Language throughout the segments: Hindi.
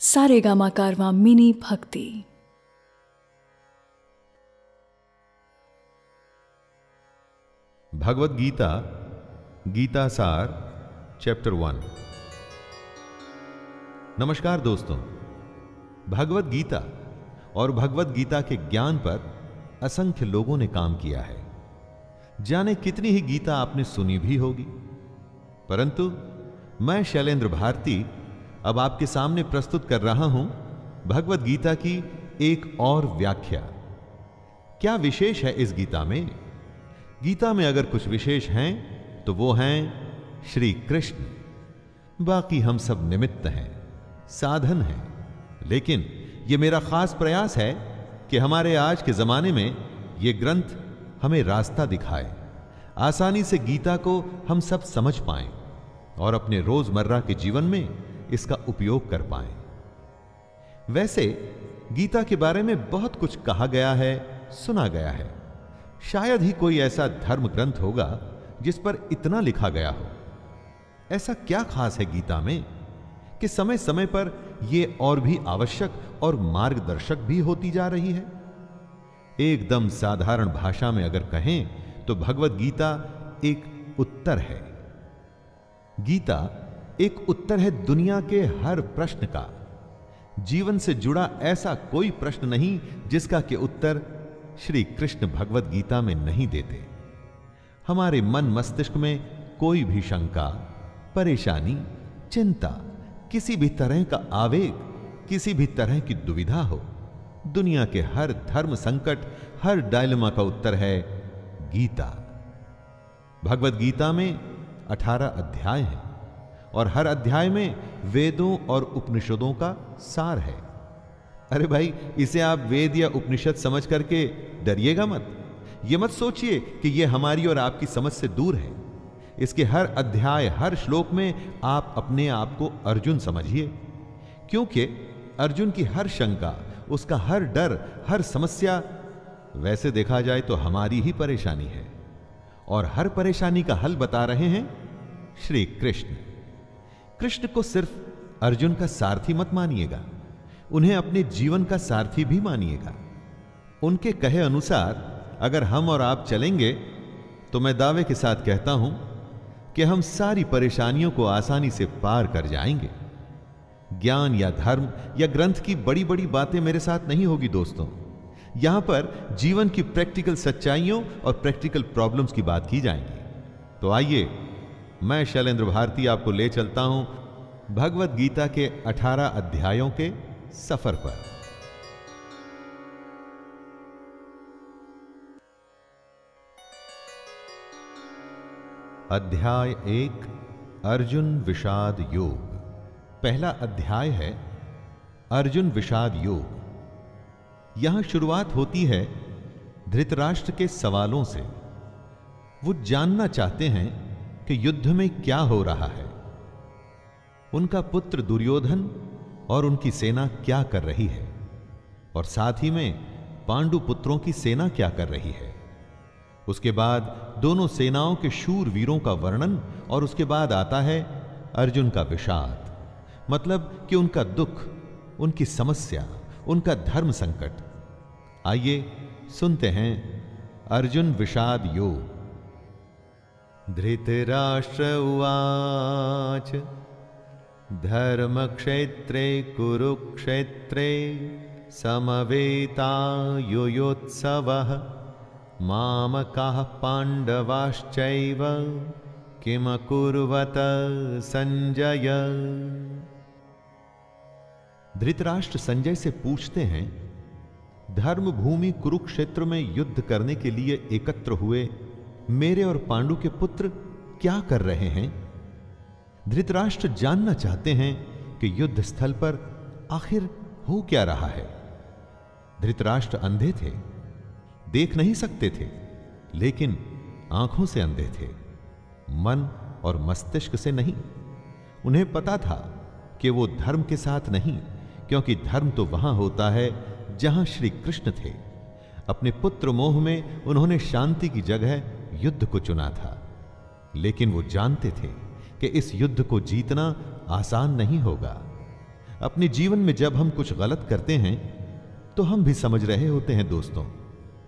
सारेगामा कारवां मिनी भक्ति। भगवद गीता गीता सार चैप्टर 1। नमस्कार दोस्तों, भगवद गीता और भगवद गीता के ज्ञान पर असंख्य लोगों ने काम किया है। जाने कितनी ही गीता आपने सुनी भी होगी, परंतु मैं शैलेंद्र भारती अब आपके सामने प्रस्तुत कर रहा हूं भगवद गीता की एक और व्याख्या। क्या विशेष है इस गीता में? गीता में अगर कुछ विशेष हैं तो वो हैं श्री कृष्ण। बाकी हम सब निमित्त हैं, साधन हैं, लेकिन ये मेरा खास प्रयास है कि हमारे आज के जमाने में ये ग्रंथ हमें रास्ता दिखाए, आसानी से गीता को हम सब समझ पाएं और अपने रोजमर्रा के जीवन में इसका उपयोग कर पाएं। वैसे गीता के बारे में बहुत कुछ कहा गया है, सुना गया है। शायद ही कोई ऐसा धर्म ग्रंथ होगा जिस पर इतना लिखा गया हो। ऐसा क्या खास है गीता में कि समय समय पर यह और भी आवश्यक और मार्गदर्शक भी होती जा रही है? एकदम साधारण भाषा में अगर कहें तो भगवद गीता एक उत्तर है। गीता एक उत्तर है दुनिया के हर प्रश्न का। जीवन से जुड़ा ऐसा कोई प्रश्न नहीं जिसका के उत्तर श्री कृष्ण भगवद गीता में नहीं देते। हमारे मन मस्तिष्क में कोई भी शंका, परेशानी, चिंता, किसी भी तरह का आवेग, किसी भी तरह की दुविधा हो, दुनिया के हर धर्म संकट, हर डायलेमा का उत्तर है गीता। भगवद गीता में 18 अध्याय हैं और हर अध्याय में वेदों और उपनिषदों का सार है। अरे भाई, इसे आप वेद या उपनिषद समझ करके डरिएगा मत। ये मत सोचिए कि यह हमारी और आपकी समझ से दूर है। इसके हर अध्याय, हर श्लोक में आप अपने आप को अर्जुन समझिए, क्योंकि अर्जुन की हर शंका, उसका हर डर, हर समस्या वैसे देखा जाए तो हमारी ही परेशानी है, और हर परेशानी का हल बता रहे हैं श्री कृष्ण। कृष्ण को सिर्फ अर्जुन का सारथी मत मानिएगा, उन्हें अपने जीवन का सारथी भी मानिएगा। उनके कहे अनुसार अगर हम और आप चलेंगे तो मैं दावे के साथ कहता हूं कि हम सारी परेशानियों को आसानी से पार कर जाएंगे। ज्ञान या धर्म या ग्रंथ की बड़ी बड़ी बातें मेरे साथ नहीं होगी दोस्तों। यहां पर जीवन की प्रैक्टिकल सच्चाइयों और प्रैक्टिकल प्रॉब्लम्स की बात की जाएगी। तो आइए, मैं शैलेंद्र भारती आपको ले चलता हूं भगवद गीता के 18 अध्यायों के सफर पर। अध्याय 1, अर्जुन विषाद योग। पहला अध्याय है अर्जुन विषाद योग। यहां शुरुआत होती है धृतराष्ट्र के सवालों से। वो जानना चाहते हैं कि युद्ध में क्या हो रहा है, उनका पुत्र दुर्योधन और उनकी सेना क्या कर रही है, और साथ ही में पांडु पुत्रों की सेना क्या कर रही है। उसके बाद दोनों सेनाओं के शूर वीरों का वर्णन, और उसके बाद आता है अर्जुन का विषाद, मतलब कि उनका दुख, उनकी समस्या, उनका धर्म संकट। आइए सुनते हैं अर्जुन विषाद योग। धृतराष्ट्र उवाच धर्मक्षेत्रे कुरुक्षेत्रे समवेतायुयोत्सवः मामकाः पाण्डवाश्चैव किमकुर्वत संजय। धृतराष्ट्र संजय से पूछते हैं, धर्म भूमि कुरुक्षेत्र में युद्ध करने के लिए एकत्र हुए मेरे और पांडु के पुत्र क्या कर रहे हैं? धृतराष्ट्र जानना चाहते हैं कि युद्ध स्थल पर आखिर हो क्या रहा है। धृतराष्ट्र अंधे थे, देख नहीं सकते थे, लेकिन आंखों से अंधे थे, मन और मस्तिष्क से नहीं। उन्हें पता था कि वो धर्म के साथ नहीं, क्योंकि धर्म तो वहां होता है जहां श्री कृष्ण थे। अपने पुत्र मोह में उन्होंने शांति की जगह युद्ध को चुना था, लेकिन वो जानते थे कि इस युद्ध को जीतना आसान नहीं होगा। अपने जीवन में जब हम कुछ गलत करते हैं तो हम भी समझ रहे होते हैं दोस्तों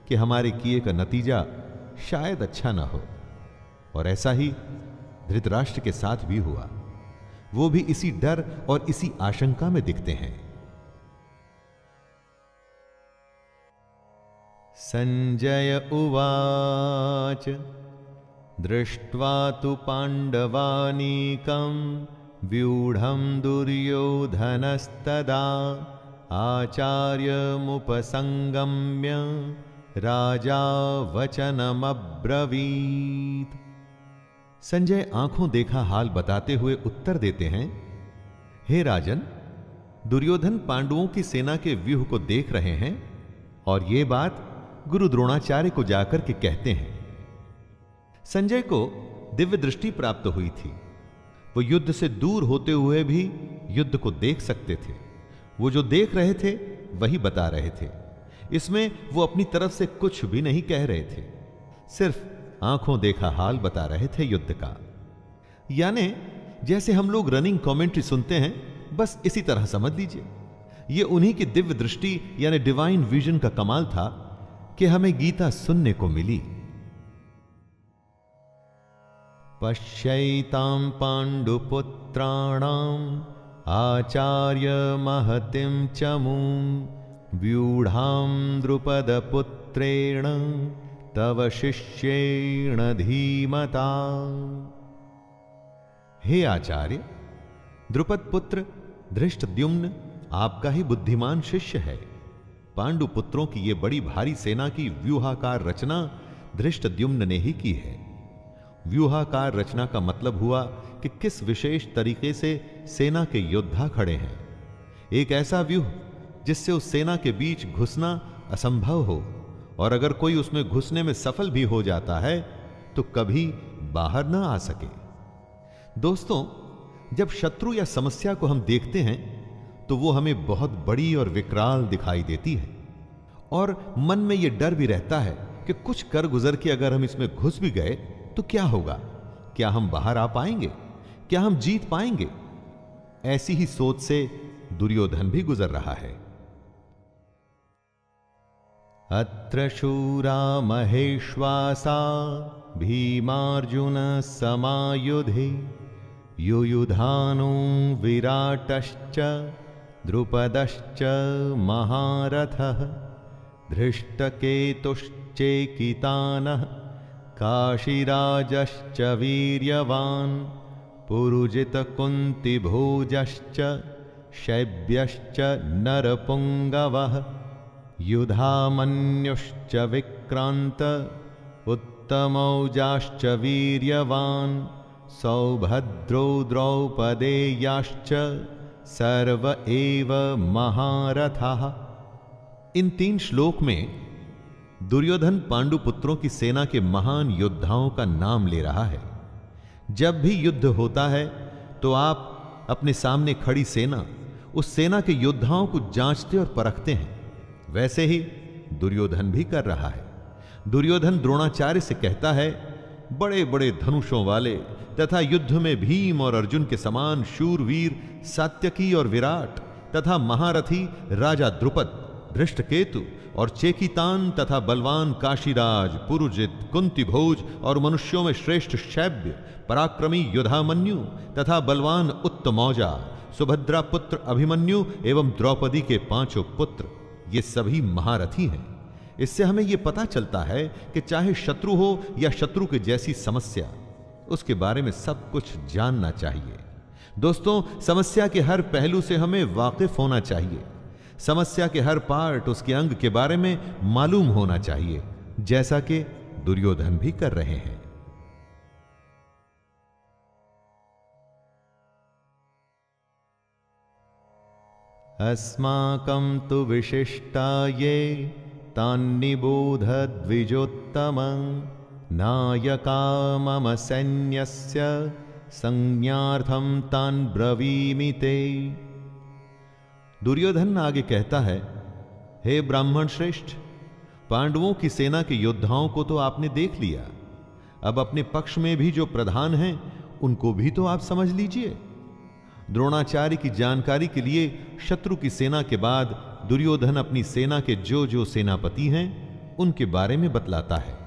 कि हमारे किए का नतीजा शायद अच्छा ना हो। और ऐसा ही धृतराष्ट्र के साथ भी हुआ। वो भी इसी डर और इसी आशंका में दिखते हैं। संजय उवाच दृष्ट्वा तु पांडवानीकं व्यूढ़ं दुर्योधनस्तदा आचार्यमुपसंगम्य राजा वचनमब्रवीत्। संजय आंखों देखा हाल बताते हुए उत्तर देते हैं, हे राजन, दुर्योधन पांडवों की सेना के व्यूह को देख रहे हैं और यह बात गुरु द्रोणाचार्य को जाकर के कहते हैं। संजय को दिव्य दृष्टि प्राप्त हुई थी। वो युद्ध से दूर होते हुए भी युद्ध को देख सकते थे। वो जो देख रहे थे वही बता रहे थे। इसमें वो अपनी तरफ से कुछ भी नहीं कह रहे थे, सिर्फ आंखों देखा हाल बता रहे थे युद्ध का। यानी जैसे हम लोग रनिंग कमेंट्री सुनते हैं, बस इसी तरह समझ लीजिए। ये उन्हीं की दिव्य दृष्टि यानी डिवाइन विजन का कमाल था कि हमें गीता सुनने को मिली। पश्यैतां पांडुपुत्राणाम आचार्य महतिं चमूं व्यूढ़ां द्रुपदपुत्रेण तव शिष्येण धीमता। हे आचार्य, द्रुपद पुत्र धृष्टद्युम्न आपका ही बुद्धिमान शिष्य है। पांडु पुत्रों की ये बड़ी भारी सेना की व्यूहाकार रचना धृष्टद्युम्न ने ही की है। व्यूहाकार रचना का मतलब हुआ कि किस विशेष तरीके से सेना के योद्धा खड़े हैं। एक ऐसा व्यूह जिससे उस सेना के बीच घुसना असंभव हो, और अगर कोई उसमें घुसने में सफल भी हो जाता है तो कभी बाहर ना आ सके। दोस्तों, जब शत्रु या समस्या को हम देखते हैं तो वो हमें बहुत बड़ी और विकराल दिखाई देती है, और मन में यह डर भी रहता है कि कुछ कर गुजर के अगर हम इसमें घुस भी गए तो क्या होगा? क्या हम बाहर आ पाएंगे? क्या हम जीत पाएंगे? ऐसी ही सोच से दुर्योधन भी गुजर रहा है। अत्र शूरा महेश्वासा भीमार्जुन समायुधे युयुधानो विराटश्च द्रुपदश्च महारथः धृष्टकेतुश्चेकितानः काशीराजश्च वीर्यवान् पुरुजितकुन्तिभोजश्च शैब्यश्च नरपुङ्गवः युधामन्युश्च विक्रान्त उत्तमौजाश्च वीर्यवान् सौभद्रो द्रौपदेयाश्च सर्व एव महारथः। इन 3 श्लोक में दुर्योधन पांडु पुत्रों की सेना के महान योद्धाओं का नाम ले रहा है। जब भी युद्ध होता है तो आप अपने सामने खड़ी सेना, उस सेना के योद्धाओं को जांचते और परखते हैं। वैसे ही दुर्योधन भी कर रहा है। दुर्योधन द्रोणाचार्य से कहता है, बड़े बड़े धनुषों वाले तथा युद्ध में भीम और अर्जुन के समान शूरवीर सात्यकी और विराट तथा महारथी राजा द्रुपद, धृष्टकेतु और चेकितान तथा बलवान काशीराज, पुरुजित, कुंतीभोज और मनुष्यों में श्रेष्ठ शैब्य, पराक्रमी युधामन्यु तथा बलवान उत्तमौजा, सुभद्रा पुत्र अभिमन्यु एवं द्रौपदी के 5 पुत्र, ये सभी महारथी हैं। इससे हमें यह पता चलता है कि चाहे शत्रु हो या शत्रु के जैसी समस्या, उसके बारे में सब कुछ जानना चाहिए। दोस्तों, समस्या के हर पहलू से हमें वाकिफ होना चाहिए। समस्या के हर पार्ट, उसके अंग के बारे में मालूम होना चाहिए, जैसा कि दुर्योधन भी कर रहे हैं। अस्माकं तु विशिष्टा ये तान्निबोध द्विजोत्तमं नायका मम सैन्यस्य संज्ञार्थं तान् ब्रवीमि ते। दुर्योधन आगे कहता है, हे ब्राह्मण श्रेष्ठ, पांडवों की सेना के योद्धाओं को तो आपने देख लिया, अब अपने पक्ष में भी जो प्रधान हैं उनको भी तो आप समझ लीजिए। द्रोणाचार्य की जानकारी के लिए शत्रु की सेना के बाद दुर्योधन अपनी सेना के जो जो सेनापति हैं उनके बारे में बतलाता है।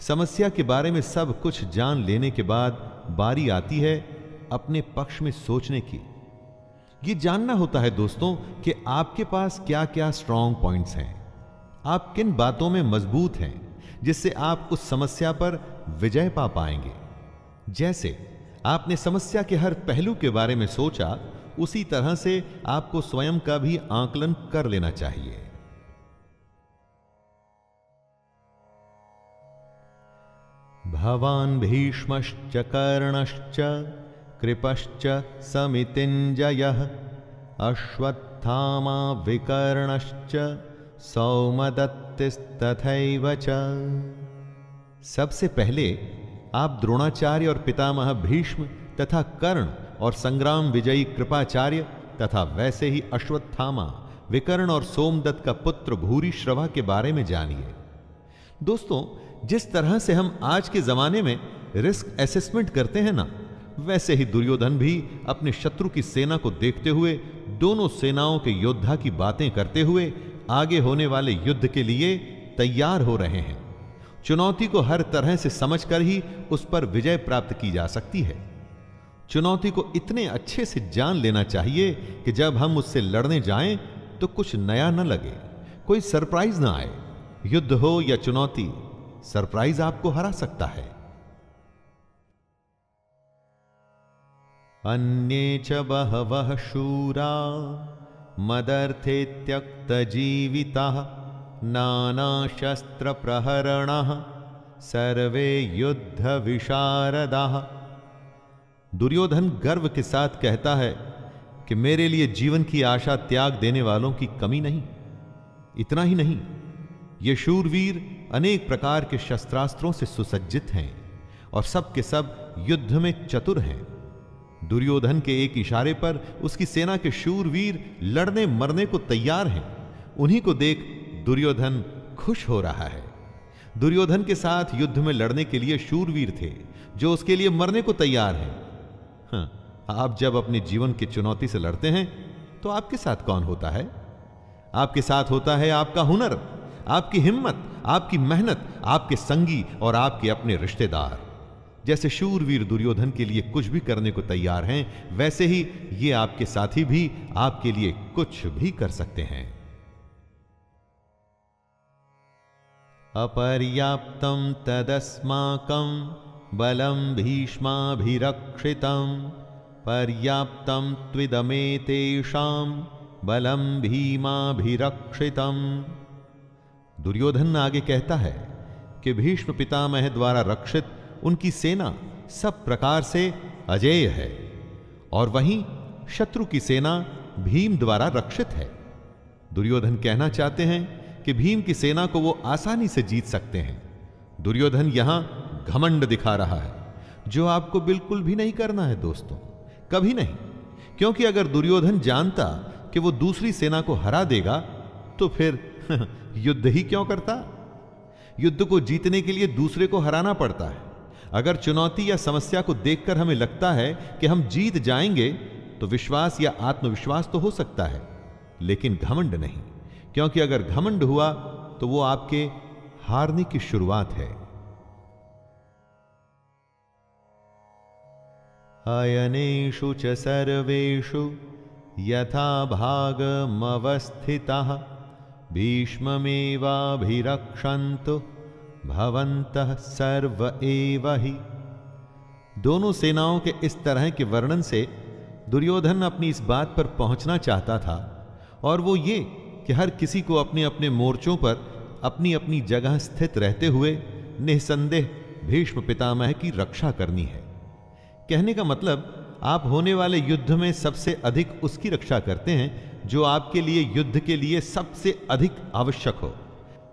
समस्या के बारे में सब कुछ जान लेने के बाद बारी आती है अपने पक्ष में सोचने की। यह जानना होता है दोस्तों कि आपके पास क्या क्या स्ट्रांग पॉइंट्स हैं, आप किन बातों में मजबूत हैं जिससे आप उस समस्या पर विजय पा पाएंगे। जैसे आपने समस्या के हर पहलू के बारे में सोचा, उसी तरह से आपको स्वयं का भी आकलन कर लेना चाहिए। भवान् भीष्मश्च कर्णश्च कृपश्च समितिञ्जयः अश्वत्थामा विकर्णश्च सौमदत्तिस्तथैव च। सबसे पहले आप द्रोणाचार्य और पितामह भीष्म तथा कर्ण और संग्राम विजयी कृपाचार्य तथा वैसे ही अश्वत्थामा, विकर्ण और सोमदत्त का पुत्र भूरिश्रवा के बारे में जानिए। दोस्तों, जिस तरह से हम आज के जमाने में रिस्क असेसमेंट करते हैं ना, वैसे ही दुर्योधन भी अपने शत्रु की सेना को देखते हुए दोनों सेनाओं के योद्धा की बातें करते हुए आगे होने वाले युद्ध के लिए तैयार हो रहे हैं। चुनौती को हर तरह से समझकर ही उस पर विजय प्राप्त की जा सकती है। चुनौती को इतने अच्छे से जान लेना चाहिए कि जब हम उससे लड़ने जाएं तो कुछ नया न लगे, कोई सरप्राइज ना आए। युद्ध हो या चुनौती, सरप्राइज आपको हरा सकता है। अन्ये च बहवः शूरा मदर्थे त्यक्तजीविताः नानाशस्त्रप्रहरणाः सर्वे युद्ध विशारदाः। दुर्योधन गर्व के साथ कहता है कि मेरे लिए जीवन की आशा त्याग देने वालों की कमी नहीं। इतना ही नहीं, ये शूरवीर अनेक प्रकार के शस्त्रास्त्रों से सुसज्जित हैं और सब के सब युद्ध में चतुर हैं। दुर्योधन के एक इशारे पर उसकी सेना के शूरवीर लड़ने मरने को तैयार हैं। उन्हीं को देख दुर्योधन खुश हो रहा है। दुर्योधन के साथ युद्ध में लड़ने के लिए शूरवीर थे जो उसके लिए मरने को तैयार हैं। आप जब अपने जीवन की चुनौती से लड़ते हैं तो आपके साथ कौन होता है? आपके साथ होता है आपका हुनर, आपकी हिम्मत, आपकी मेहनत, आपके संगी और आपके अपने रिश्तेदार। जैसे शूरवीर दुर्योधन के लिए कुछ भी करने को तैयार हैं, वैसे ही ये आपके साथी भी आपके लिए कुछ भी कर सकते हैं। अपर्याप्तं तदस्माकं बलं भीष्माभिरक्षितं पर्याप्तं त्विदमेतेषां बलं भीमाभिरक्षितं। दुर्योधन आगे कहता है कि भीष्म पितामह द्वारा रक्षित उनकी सेना सब प्रकार से अजेय है और वहीं शत्रु की सेना भीम द्वारा रक्षित है। दुर्योधन कहना चाहते हैं कि भीम की सेना को वो आसानी से जीत सकते हैं। दुर्योधन यहां घमंड दिखा रहा है, जो आपको बिल्कुल भी नहीं करना है दोस्तों, कभी नहीं। क्योंकि अगर दुर्योधन जानता कि वो दूसरी सेना को हरा देगा तो फिर युद्ध ही क्यों करता? युद्ध को जीतने के लिए दूसरे को हराना पड़ता है। अगर चुनौती या समस्या को देखकर हमें लगता है कि हम जीत जाएंगे तो विश्वास या आत्मविश्वास तो हो सकता है, लेकिन घमंड नहीं। क्योंकि अगर घमंड हुआ तो वो आपके हारने की शुरुआत है। अयनेषु च सर्वेषु यथा भागमवस्थितः भीष्ममेवाभिरक्षन्तु भवन्तः सर्व एव हि। दोनों सेनाओं के इस तरह के वर्णन से दुर्योधन अपनी इस बात पर पहुंचना चाहता था, और वो ये कि हर किसी को अपने अपने मोर्चों पर अपनी अपनी जगह स्थित रहते हुए निसंदेह भीष्म पितामह की रक्षा करनी है। कहने का मतलब, आप होने वाले युद्ध में सबसे अधिक उसकी रक्षा करते हैं जो आपके लिए युद्ध के लिए सबसे अधिक आवश्यक हो।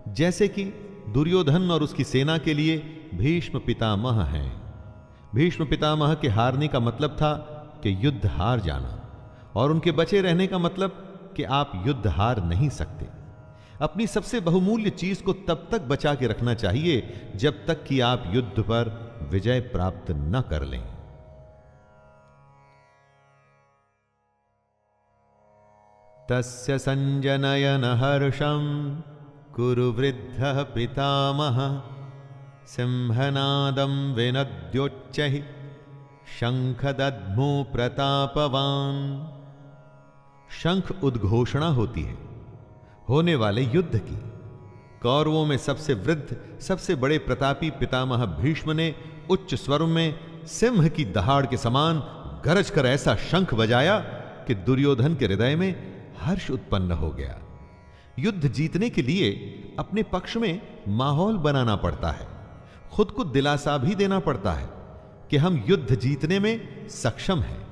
जैसे कि दुर्योधन और उसकी सेना के लिए भीष्म पितामह हैं। भीष्म पितामह के हारने का मतलब था कि युद्ध हार जाना, और उनके बचे रहने का मतलब कि आप युद्ध हार नहीं सकते। अपनी सबसे बहुमूल्य चीज को तब तक बचा के रखना चाहिए जब तक कि आप युद्ध पर विजय प्राप्त न कर लें। तस्य संजनयन हर्षं कुरु वृद्धः पितामहः सिंहनादं विनद्योच्चैः शंखदध्मो प्रतापवान। शंख उद्घोषणा होती है होने वाले युद्ध की। कौरवों में सबसे वृद्ध सबसे बड़े प्रतापी पितामह भीष्म ने उच्च स्वर में सिंह की दहाड़ के समान गरज कर ऐसा शंख बजाया कि दुर्योधन के हृदय में हर्ष उत्पन्न हो गया। युद्ध जीतने के लिए अपने पक्ष में माहौल बनाना पड़ता है, खुद को दिलासा भी देना पड़ता है कि हम युद्ध जीतने में सक्षम हैं।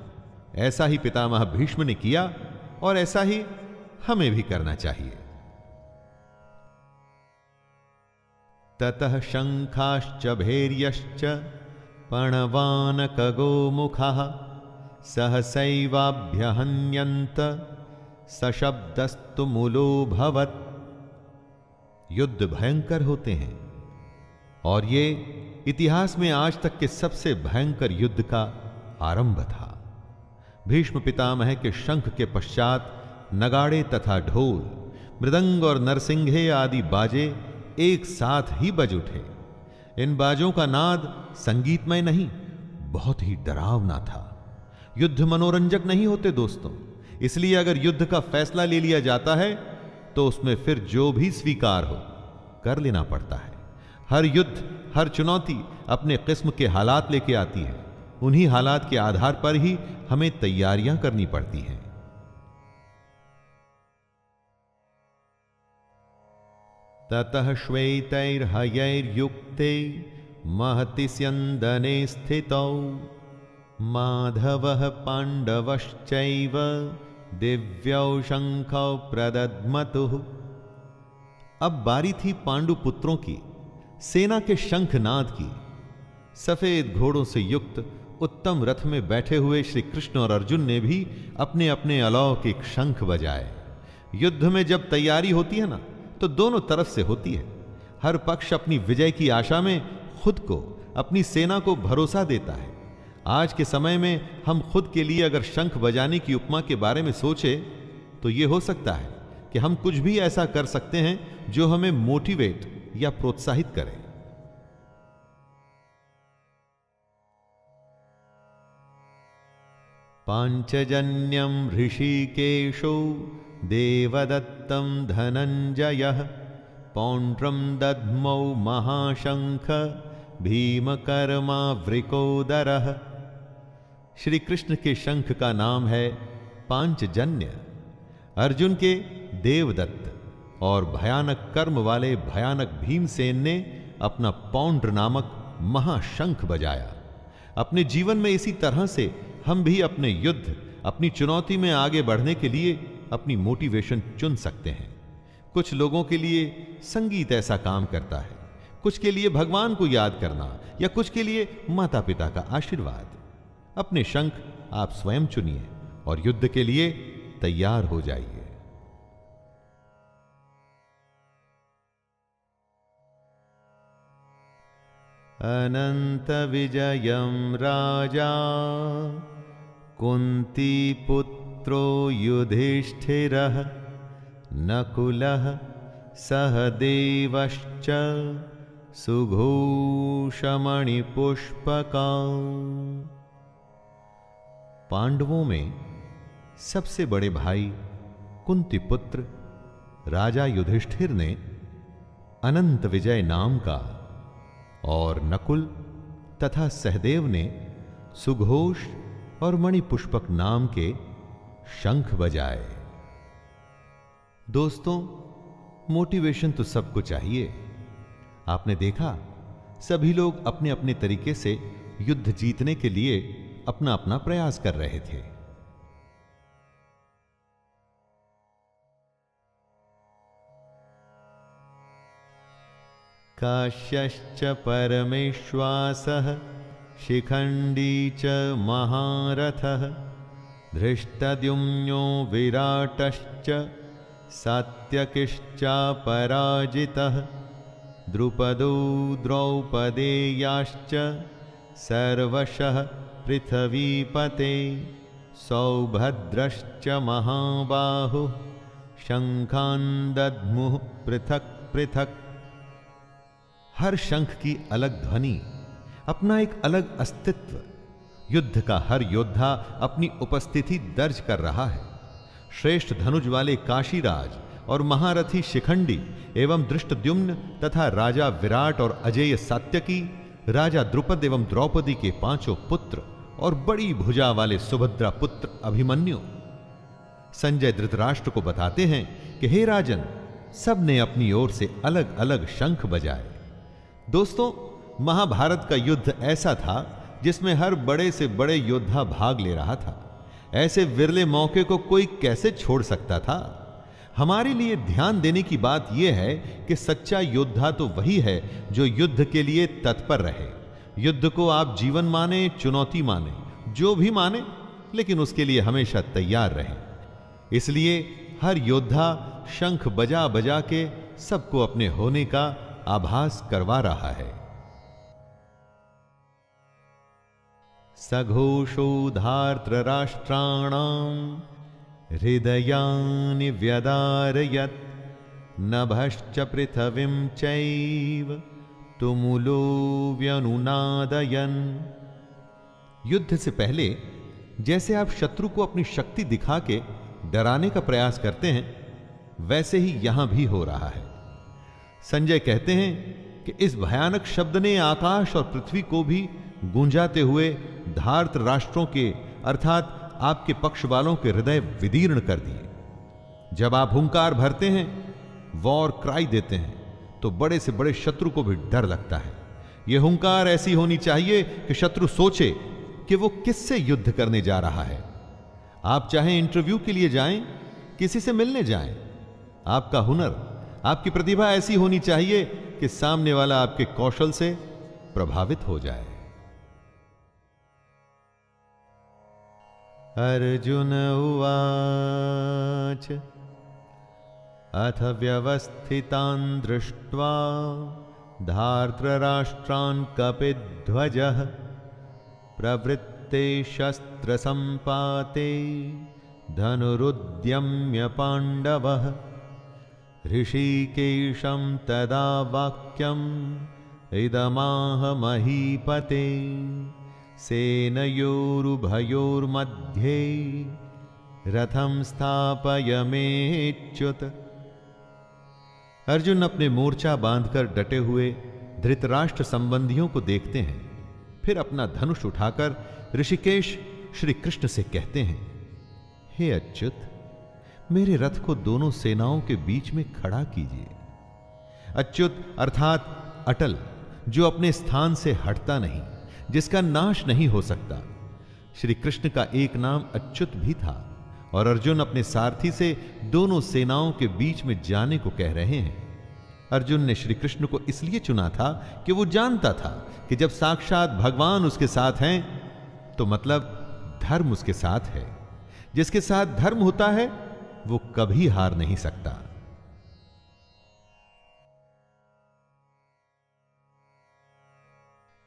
ऐसा ही पितामह भीष्म ने किया और ऐसा ही हमें भी करना चाहिए। ततः शंखाश्च भैर्यश्च पणवानकगोमुखः सहसैवाभ्यहन्यन्त सशब्दस्तु मूलोऽभवत्। युद्ध भयंकर होते हैं और ये इतिहास में आज तक के सबसे भयंकर युद्ध का आरंभ था। भीष्म पितामह के शंख के पश्चात नगाड़े तथा ढोल, मृदंग और नरसिंघे आदि बाजे एक साथ ही बज उठे। इन बाजों का नाद संगीतमय नहीं, बहुत ही डरावना था। युद्ध मनोरंजक नहीं होते दोस्तों, इसलिए अगर युद्ध का फैसला ले लिया जाता है तो उसमें फिर जो भी स्वीकार हो कर लेना पड़ता है। हर युद्ध, हर चुनौती अपने किस्म के हालात लेके आती है। उन्हीं हालात के आधार पर ही हमें तैयारियां करनी पड़ती हैं। ततः श्वेतैर्हयैर्युक्ते महति स्यन्दने स्थितौ माधवः पाण्डवश्चैव दिव्यौ शंखौ प्रदद्मतुः। अब बारी थी पांडु पुत्रों की सेना के शंखनाद की। सफेद घोड़ों से युक्त उत्तम रथ में बैठे हुए श्री कृष्ण और अर्जुन ने भी अपने अपने अलौकिक शंख बजाए। युद्ध में जब तैयारी होती है ना, तो दोनों तरफ से होती है। हर पक्ष अपनी विजय की आशा में खुद को, अपनी सेना को भरोसा देता है। आज के समय में हम खुद के लिए अगर शंख बजाने की उपमा के बारे में सोचे तो यह हो सकता है कि हम कुछ भी ऐसा कर सकते हैं जो हमें मोटिवेट या प्रोत्साहित करे। पांचजन्यम ऋषिकेशो देवदत्तं धनंजयः पौंड्रं दद्मौ महाशंख भीमकर्मावृकोदरः। श्री कृष्ण के शंख का नाम है पांचजन्य। अर्जुन के देवदत्त और भयानक कर्म वाले भयानक भीमसेन ने अपना पौंड्र नामक महाशंख बजाया। अपने जीवन में इसी तरह से हम भी अपने युद्ध, अपनी चुनौती में आगे बढ़ने के लिए अपनी मोटिवेशन चुन सकते हैं। कुछ लोगों के लिए संगीत ऐसा काम करता है, कुछ के लिए भगवान को याद करना, या कुछ के लिए माता पिता का आशीर्वाद। अपने शंख आप स्वयं चुनिए और युद्ध के लिए तैयार हो जाइए। अनंत विजयम राजा कुंती पुत्रो युधिष्ठिरः नकुलः सहदेवश्च सुघोषमणिपुष्पका। पांडवों में सबसे बड़े भाई कुंती पुत्र राजा युधिष्ठिर ने अनंत विजय नाम का और नकुल तथा सहदेव ने सुघोष और मणिपुष्पक नाम के शंख बजाए। दोस्तों, मोटिवेशन तो सबको चाहिए। आपने देखा सभी लोग अपने अपने तरीके से युद्ध जीतने के लिए अपना अपना प्रयास कर रहे थे। काश्यश्च परमेश्वासः शिखंडी च महारथः धृष्टद्युम्नो विराटश्च सात्यकिश्चापराजितः द्रुपदो द्रौपदेयाश्च सर्वशः पृथ्वीपते सौभद्रश्च महाबाहुः शंखान दद्मुः पृथक पृथक। हर शंख की अलग ध्वनि, अपना एक अलग अस्तित्व। युद्ध का हर योद्धा अपनी उपस्थिति दर्ज कर रहा है। श्रेष्ठ धनुष वाले काशीराज और महारथी शिखंडी एवं धृष्टद्युम्न तथा राजा विराट और अजेय सात्यकी, राजा द्रुपद एवं द्रौपदी के 5 पुत्र और बड़ी भुजा वाले सुभद्रा पुत्र अभिमन्यु। संजय धृतराष्ट्र को बताते हैं कि हे राजन, सब ने अपनी ओर से अलग अलग शंख बजाए। दोस्तों, महाभारत का युद्ध ऐसा था जिसमें हर बड़े से बड़े योद्धा भाग ले रहा था। ऐसे विरले मौके को कोई कैसे छोड़ सकता था। हमारे लिए ध्यान देने की बात यह है कि सच्चा योद्धा तो वही है जो युद्ध के लिए तत्पर रहे। युद्ध को आप जीवन माने, चुनौती माने, जो भी माने, लेकिन उसके लिए हमेशा तैयार रहे। इसलिए हर योद्धा शंख बजा बजा के सबको अपने होने का आभास करवा रहा है। सघोषो धार्तराष्ट्राणां हृदयानि व्यदारयत् नभश्च पृथिवीं चैव तुमुलो व्यनुनादयन्। युद्ध से पहले जैसे आप शत्रु को अपनी शक्ति दिखा के डराने का प्रयास करते हैं, वैसे ही यहां भी हो रहा है। संजय कहते हैं कि इस भयानक शब्द ने आकाश और पृथ्वी को भी गूंजाते हुए धार्त राष्ट्रों के अर्थात आपके पक्ष वालों के हृदय विदीर्ण कर दिए। जब आप हुंकार भरते हैं, वॉर क्राई देते हैं, तो बड़े से बड़े शत्रु को भी डर लगता है। यह हुंकार ऐसी होनी चाहिए कि शत्रु सोचे कि वो किससे युद्ध करने जा रहा है। आप चाहे इंटरव्यू के लिए जाएं, किसी से मिलने जाएं, आपका हुनर, आपकी प्रतिभा ऐसी होनी चाहिए कि सामने वाला आपके कौशल से प्रभावित हो जाए। अर्जुन उवाच अथ व्यवस्थितान् दृष्ट्वा धार्तराष्ट्रान् कपिध्वजः प्रवृत्ते शस्त्रसम्पाते धनुरुद्यम्य पाण्डवः ऋषिकेशं तदा वाक्यम् इदमाह महीपते सेनयोरुभयोर्मध्ये रथं स्थापयमेच्युत। अर्जुन अपने मोर्चा बांधकर डटे हुए धृतराष्ट्र संबंधियों को देखते हैं, फिर अपना धनुष उठाकर ऋषिकेश श्री कृष्ण से कहते हैं, हे अच्युत, मेरे रथ को दोनों सेनाओं के बीच में खड़ा कीजिए। अच्युत अर्थात अटल, जो अपने स्थान से हटता नहीं, जिसका नाश नहीं हो सकता। श्री कृष्ण का एक नाम अच्युत भी था और अर्जुन अपने सारथी से दोनों सेनाओं के बीच में जाने को कह रहे हैं। अर्जुन ने श्री कृष्ण को इसलिए चुना था कि वो जानता था कि जब साक्षात भगवान उसके साथ हैं तो मतलब धर्म उसके साथ है। जिसके साथ धर्म होता है वो कभी हार नहीं सकता।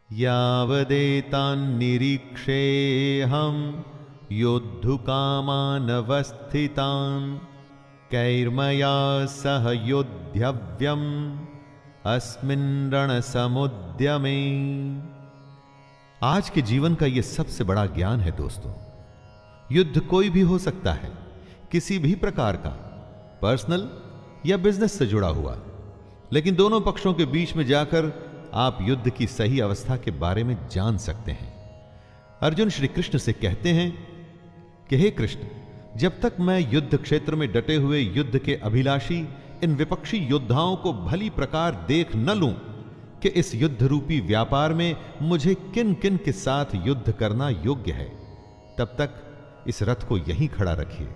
यावदेतान्निरीक्षेऽहं योद्धुकामानवस्थितान् कैर्मया सह योद्धव्यम् अस्मिन् रणसमुद्यमे। आज के जीवन का यह सबसे बड़ा ज्ञान है दोस्तों। युद्ध कोई भी हो सकता है, किसी भी प्रकार का, पर्सनल या बिजनेस से जुड़ा हुआ, लेकिन दोनों पक्षों के बीच में जाकर आप युद्ध की सही अवस्था के बारे में जान सकते हैं। अर्जुन श्री कृष्ण से कहते हैं कि हे कृष्ण, जब तक मैं युद्ध क्षेत्र में डटे हुए युद्ध के अभिलाषी इन विपक्षी योद्धाओं को भली प्रकार देख न लूं कि इस युद्ध रूपी व्यापार में मुझे किन किन के साथ युद्ध करना योग्य है, तब तक इस रथ को यहीं खड़ा रखिए।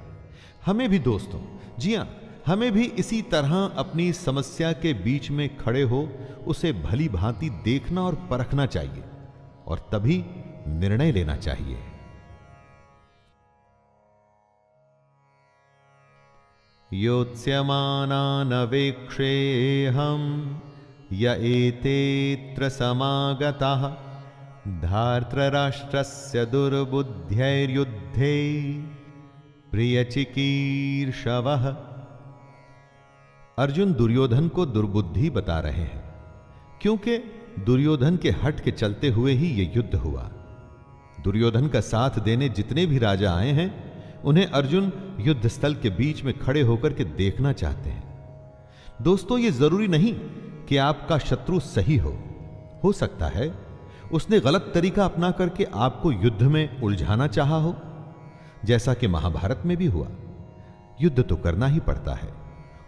हमें भी दोस्तों, जी हां, हमें भी इसी तरह अपनी समस्या के बीच में खड़े हो उसे भली भांति देखना और परखना चाहिए और तभी निर्णय लेना चाहिए। योत्स्यमानानवेक्षेऽहं य एतेऽत्र समागताः धार्तराष्ट्रस्य दुर्बुद्ध्यैर्युद्धे प्रियचिकीर्षवः अर्जुन दुर्योधन को दुर्बुद्धि बता रहे हैं, क्योंकि दुर्योधन के हट के चलते हुए ही यह युद्ध हुआ। दुर्योधन का साथ देने जितने भी राजा आए हैं, उन्हें अर्जुन युद्ध स्थल के बीच में खड़े होकर के देखना चाहते हैं। दोस्तों, यह जरूरी नहीं कि आपका शत्रु सही हो सकता है उसने गलत तरीका अपना करके आपको युद्ध में उलझाना चाहा हो, जैसा कि महाभारत में भी हुआ। युद्ध तो करना ही पड़ता है,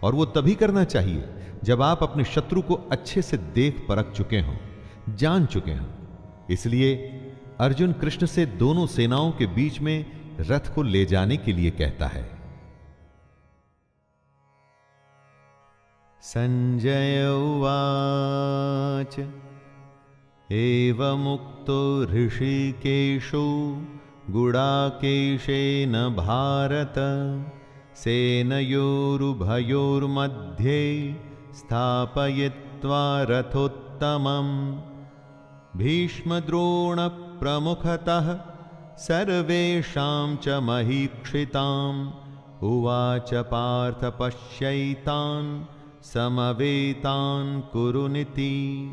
और वो तभी करना चाहिए जब आप अपने शत्रु को अच्छे से देख परख चुके हों, जान चुके हों। इसलिए अर्जुन कृष्ण से दोनों सेनाओं के बीच में रथ को ले जाने के लिए कहता है। संजय उवाच एवमुक्तो ऋषिकेशो गुडाकेशेन भारत सेनयोरुभयोर्मध्ये स्थापयित्वा रथोत्तमम् भीष्मद्रोणप्रमुखतः सर्वेषां च महीक्षिताम् उवाच पार्थ पश्यैतान् समवेतान् कुरुनिति।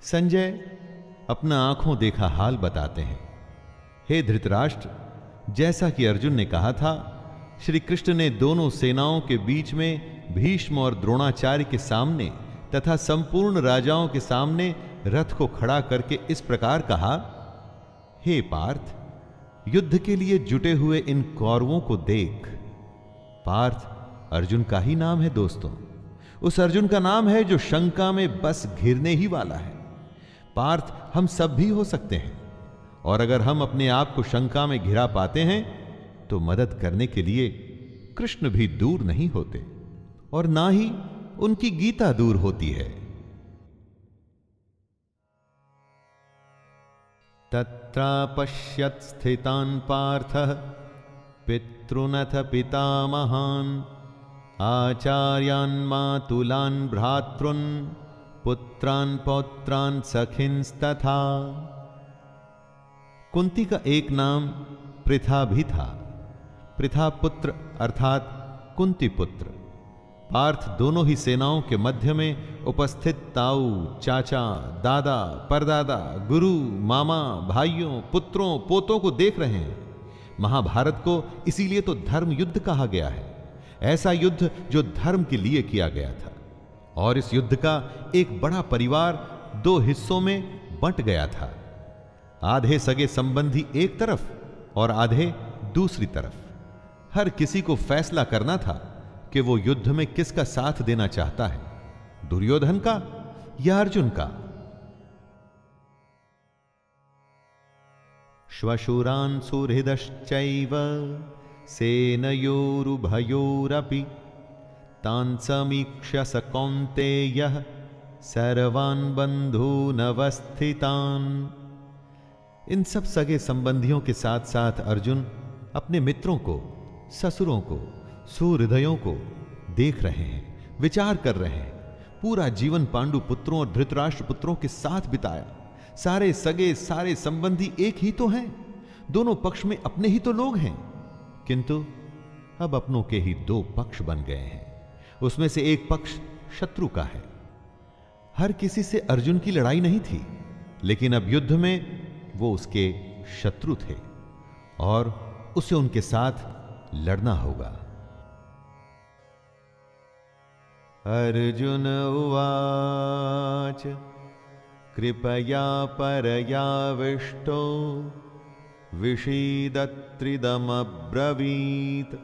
संजय अपना आंखों देखा हाल बताते हैं। हे धृतराष्ट्र, जैसा कि अर्जुन ने कहा था, श्री कृष्ण ने दोनों सेनाओं के बीच में भीष्म और द्रोणाचार्य के सामने तथा संपूर्ण राजाओं के सामने रथ को खड़ा करके इस प्रकार कहा, हे पार्थ, युद्ध के लिए जुटे हुए इन कौरवों को देख। पार्थ अर्जुन का ही नाम है दोस्तों, उस अर्जुन का नाम है जो शंका में बस घिरने ही वाला है। पार्थ हम सब भी हो सकते हैं, और अगर हम अपने आप को शंका में घिरा पाते हैं तो मदद करने के लिए कृष्ण भी दूर नहीं होते, और ना ही उनकी गीता दूर होती है। तत्रापश्यत् स्थितान् पार्थः पितॄनथ पितामहान् आचार्यान् मातुलान् भ्रातॄन् पुत्रान् पौत्रान् सखिंस्तथा। कुंती का एक नाम पृथा भी था। पृथा पुत्र अर्थात कुंती पुत्र। पार्थ दोनों ही सेनाओं के मध्य में उपस्थित ताऊ, चाचा, दादा, परदादा, गुरु, मामा, भाइयों, पुत्रों, पोतों को देख रहे हैं। महाभारत को इसीलिए तो धर्म युद्ध कहा गया है, ऐसा युद्ध जो धर्म के लिए किया गया था। और इस युद्ध का एक बड़ा परिवार दो हिस्सों में बंट गया था। आधे सगे संबंधी एक तरफ और आधे दूसरी तरफ। हर किसी को फैसला करना था कि वो युद्ध में किसका साथ देना चाहता है, दुर्योधन का या अर्जुन का। श्वशुरान् सुहृदश्चैव सेनयोरुभयोरपि तान् समीक्ष्य स कौन्तेयः सर्वान् बन्धूनवस्थितान्। इन सब सगे संबंधियों के साथ साथ अर्जुन अपने मित्रों को, ससुरों को, सुहृदयों को देख रहे हैं, विचार कर रहे हैं। पूरा जीवन पांडु पुत्रों और धृतराष्ट्र पुत्रों के साथ बिताया। सारे सगे, सारे संबंधी एक ही तो हैं, दोनों पक्ष में अपने ही तो लोग हैं, किंतु अब अपनों के ही दो पक्ष बन गए हैं। उसमें से एक पक्ष शत्रु का है। हर किसी से अर्जुन की लड़ाई नहीं थी, लेकिन अब युद्ध में वो उसके शत्रु थे और उसे उनके साथ लड़ना होगा। अर्जुन उवाच कृपया परयाविष्टो विषीदत्रिदमब्रवीत्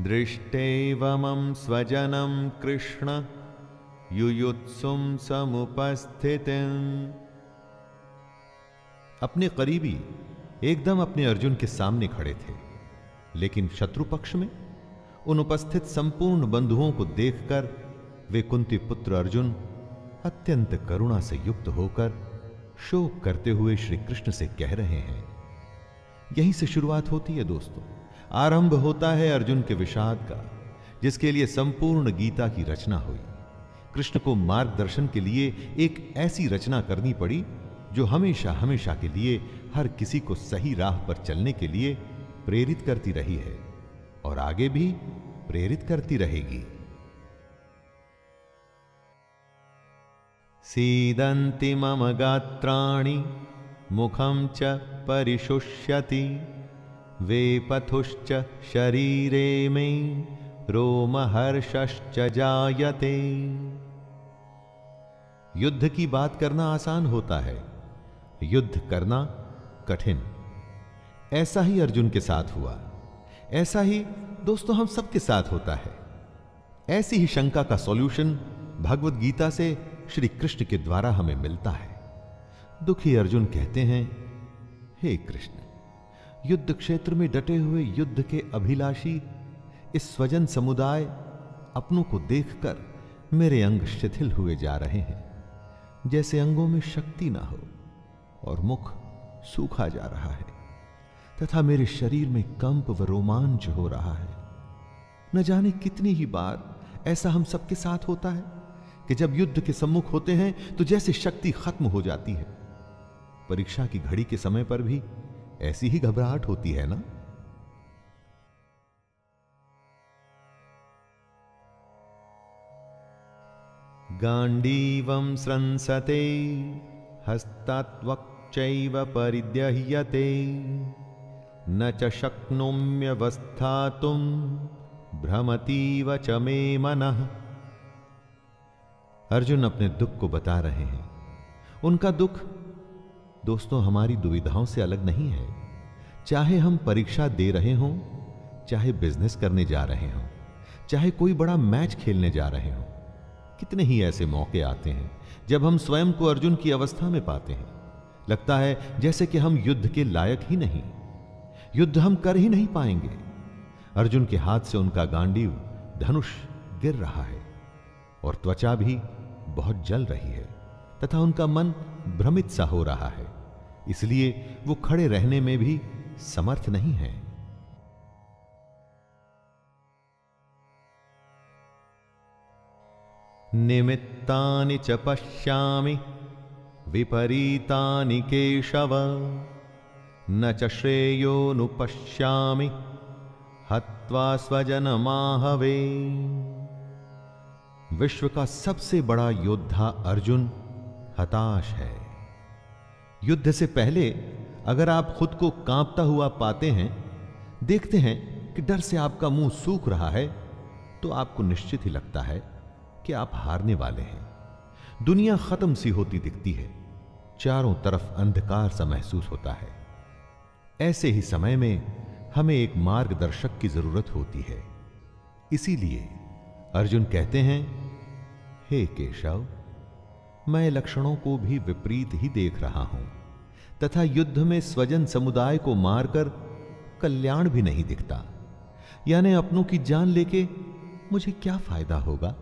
दृष्टैवमं स्वजनं कृष्ण युयुत्सुं समुपस्थितिम्। अपने करीबी एकदम अपने अर्जुन के सामने खड़े थे, लेकिन शत्रु पक्ष में उन उपस्थित संपूर्ण बंधुओं को देखकर वे कुंती पुत्र अर्जुन अत्यंत करुणा से युक्त होकर शोक करते हुए श्री कृष्ण से कह रहे हैं। यहीं से शुरुआत होती है दोस्तों, आरंभ होता है अर्जुन के विषाद का, जिसके लिए संपूर्ण गीता की रचना हुई। कृष्ण को मार्गदर्शन के लिए एक ऐसी रचना करनी पड़ी जो हमेशा हमेशा के लिए हर किसी को सही राह पर चलने के लिए प्रेरित करती रही है और आगे भी प्रेरित करती रहेगी। सीदन्ति मम गात्राणि मुखं च परिशुष्यति वेपथुश्च शरीरे मे रोमहर्षश्च जायते। युद्ध की बात करना आसान होता है, युद्ध करना कठिन। ऐसा ही अर्जुन के साथ हुआ, ऐसा ही दोस्तों हम सबके साथ होता है। ऐसी ही शंका का सॉल्यूशन भगवत गीता से श्री कृष्ण के द्वारा हमें मिलता है। दुखी अर्जुन कहते हैं, हे कृष्ण, युद्ध क्षेत्र में डटे हुए युद्ध के अभिलाषी इस स्वजन समुदाय अपनों को देखकर मेरे अंग शिथिल हुए जा रहे हैं, जैसे अंगों में शक्ति ना हो और मुख सूखा जा रहा है तथा मेरे शरीर में कंप व रोमांच हो रहा है। न जाने कितनी ही बार ऐसा हम सबके साथ होता है कि जब युद्ध के सम्मुख होते हैं तो जैसे शक्ति खत्म हो जाती है। परीक्षा की घड़ी के समय पर भी ऐसी ही घबराहट होती है ना? गांडीवं स्रंसते हस्तात्वक्चैव परिदह्यते न च शक्नोम्यवस्थातुं भ्रमतीव च मे मनः। अर्जुन अपने दुख को बता रहे हैं। उनका दुख दोस्तों हमारी दुविधाओं से अलग नहीं है। चाहे हम परीक्षा दे रहे हों, चाहे बिजनेस करने जा रहे हों, चाहे कोई बड़ा मैच खेलने जा रहे हों, कितने ही ऐसे मौके आते हैं जब हम स्वयं को अर्जुन की अवस्था में पाते हैं। लगता है जैसे कि हम युद्ध के लायक ही नहीं, युद्ध हम कर ही नहीं पाएंगे। अर्जुन के हाथ से उनका गांडीव धनुष गिर रहा है और त्वचा भी बहुत जल रही है तथा उनका मन भ्रमित सा हो रहा है, इसलिए वो खड़े रहने में भी समर्थ नहीं है। निमित्तानि च पश्यामि विपरीतानि केशव न च श्रेयोनुपश्यामि हत्वा स्वजनमाहवे। विश्व का सबसे बड़ा योद्धा अर्जुन हताश है। युद्ध से पहले अगर आप खुद को कांपता हुआ पाते हैं, देखते हैं कि डर से आपका मुंह सूख रहा है, तो आपको निश्चित ही लगता है कि आप हारने वाले हैं। दुनिया खत्म सी होती दिखती है, चारों तरफ अंधकार सा महसूस होता है। ऐसे ही समय में हमें एक मार्गदर्शक की जरूरत होती है। इसीलिए अर्जुन कहते हैं, हे केशव, मैं लक्षणों को भी विपरीत ही देख रहा हूं तथा युद्ध में स्वजन समुदाय को मारकर कल्याण भी नहीं दिखता। यानी अपनों की जान लेके मुझे क्या फायदा होगा?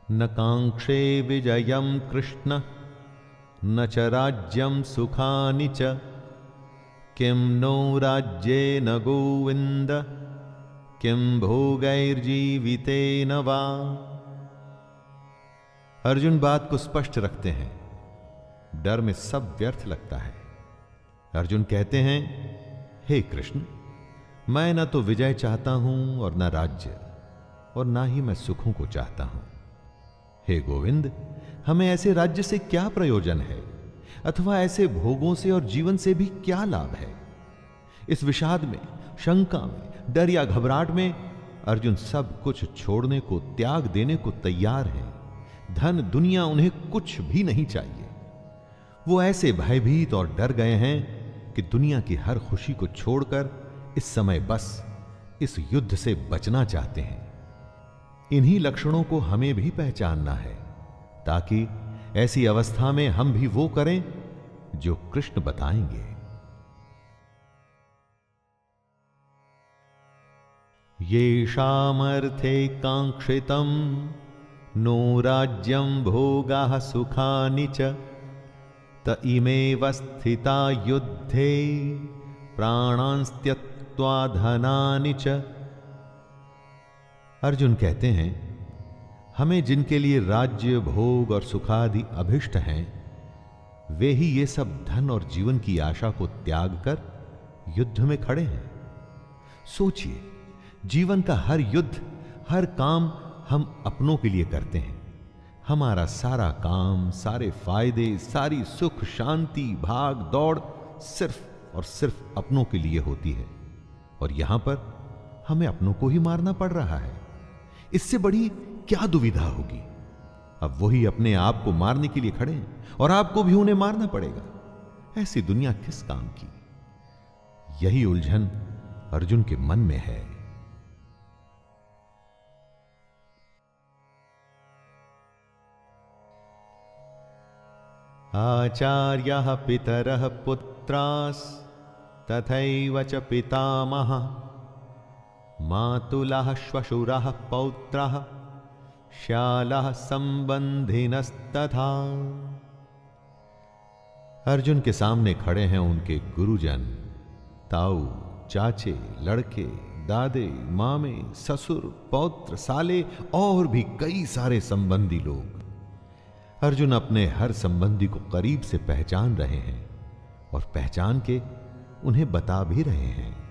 न कांक्षे विजयम कृष्ण न च राज्यम सुखानि च किं नो राज्येन गोविंद किं भोगैर्जीवितेन वा। अर्जुन बात को स्पष्ट रखते हैं। डर में सब व्यर्थ लगता है। अर्जुन कहते हैं, हे कृष्ण, मैं न तो विजय चाहता हूं और न राज्य, और ना ही मैं सुखों को चाहता हूं। हे गोविंद, हमें ऐसे राज्य से क्या प्रयोजन है अथवा ऐसे भोगों से और जीवन से भी क्या लाभ है? इस विषाद में, शंका में, डर या घबराहट में अर्जुन सब कुछ छोड़ने को, त्याग देने को तैयार है। धन दुनिया उन्हें कुछ भी नहीं चाहिए। वो ऐसे भयभीत और डर गए हैं कि दुनिया की हर खुशी को छोड़कर इस समय बस इस युद्ध से बचना चाहते हैं। इन्हीं लक्षणों को हमें भी पहचानना है ताकि ऐसी अवस्था में हम भी वो करें जो कृष्ण बताएंगे। येषामर्थे कांक्षितं नो राज्यं भोगाः सुखानि च त इमेव स्थिता युद्धे प्राणांस त्यक्त्वा धनानि च। अर्जुन कहते हैं, हमें जिनके लिए राज्य, भोग और सुखादि अभिष्ट हैं, वे ही ये सब धन और जीवन की आशा को त्याग कर युद्ध में खड़े हैं। सोचिए, जीवन का हर युद्ध हर काम हम अपनों के लिए करते हैं। हमारा सारा काम, सारे फायदे, सारी सुख शांति, भाग दौड़ सिर्फ और सिर्फ अपनों के लिए होती है। और यहां पर हमें अपनों को ही मारना पड़ रहा है। इससे बड़ी क्या दुविधा होगी। अब वही अपने आप को मारने के लिए खड़े हैं और आपको भी उन्हें मारना पड़ेगा। ऐसी दुनिया किस काम की? यही उलझन अर्जुन के मन में है। आचार्यः पितरः पुत्रास् तथैव च पितामहः मातुलः श्वशुरः पौत्रः श्यालः संबंधिनस्तथा। अर्जुन के सामने खड़े हैं उनके गुरुजन, ताऊ, चाचे, लड़के, दादे, मामे, ससुर, पौत्र, साले और भी कई सारे संबंधी लोग। अर्जुन अपने हर संबंधी को करीब से पहचान रहे हैं और पहचान के उन्हें बता भी रहे हैं।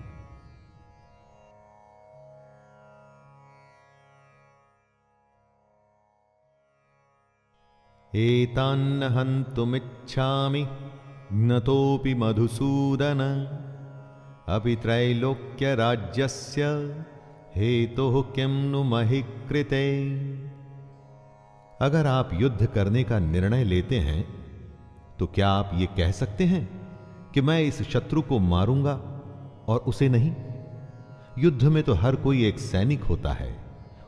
एतान्न हन्तुमिच्छामि ज्ञतोऽपि मधुसूदन अपि त्रैलोक्य राज्यस्य हेतुः किं नु महि कृते। अगर आप युद्ध करने का निर्णय लेते हैं तो क्या आप ये कह सकते हैं कि मैं इस शत्रु को मारूंगा और उसे नहीं? युद्ध में तो हर कोई एक सैनिक होता है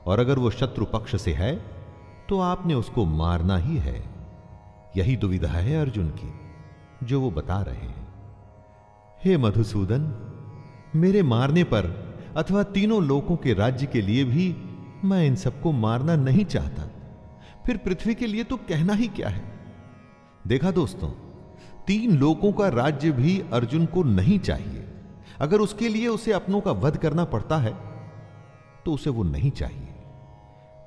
और अगर वो शत्रु पक्ष से है तो आपने उसको मारना ही है। यही दुविधा है अर्जुन की जो वो बता रहे हैं। हे मधुसूदन, मेरे मारने पर अथवा तीनों लोकों के राज्य के लिए भी मैं इन सबको मारना नहीं चाहता। फिर पृथ्वी के लिए तो कहना ही क्या है। देखा दोस्तों, 3 लोकों का राज्य भी अर्जुन को नहीं चाहिए। अगर उसके लिए उसे अपनों का वध करना पड़ता है तो उसे वो नहीं चाहिए।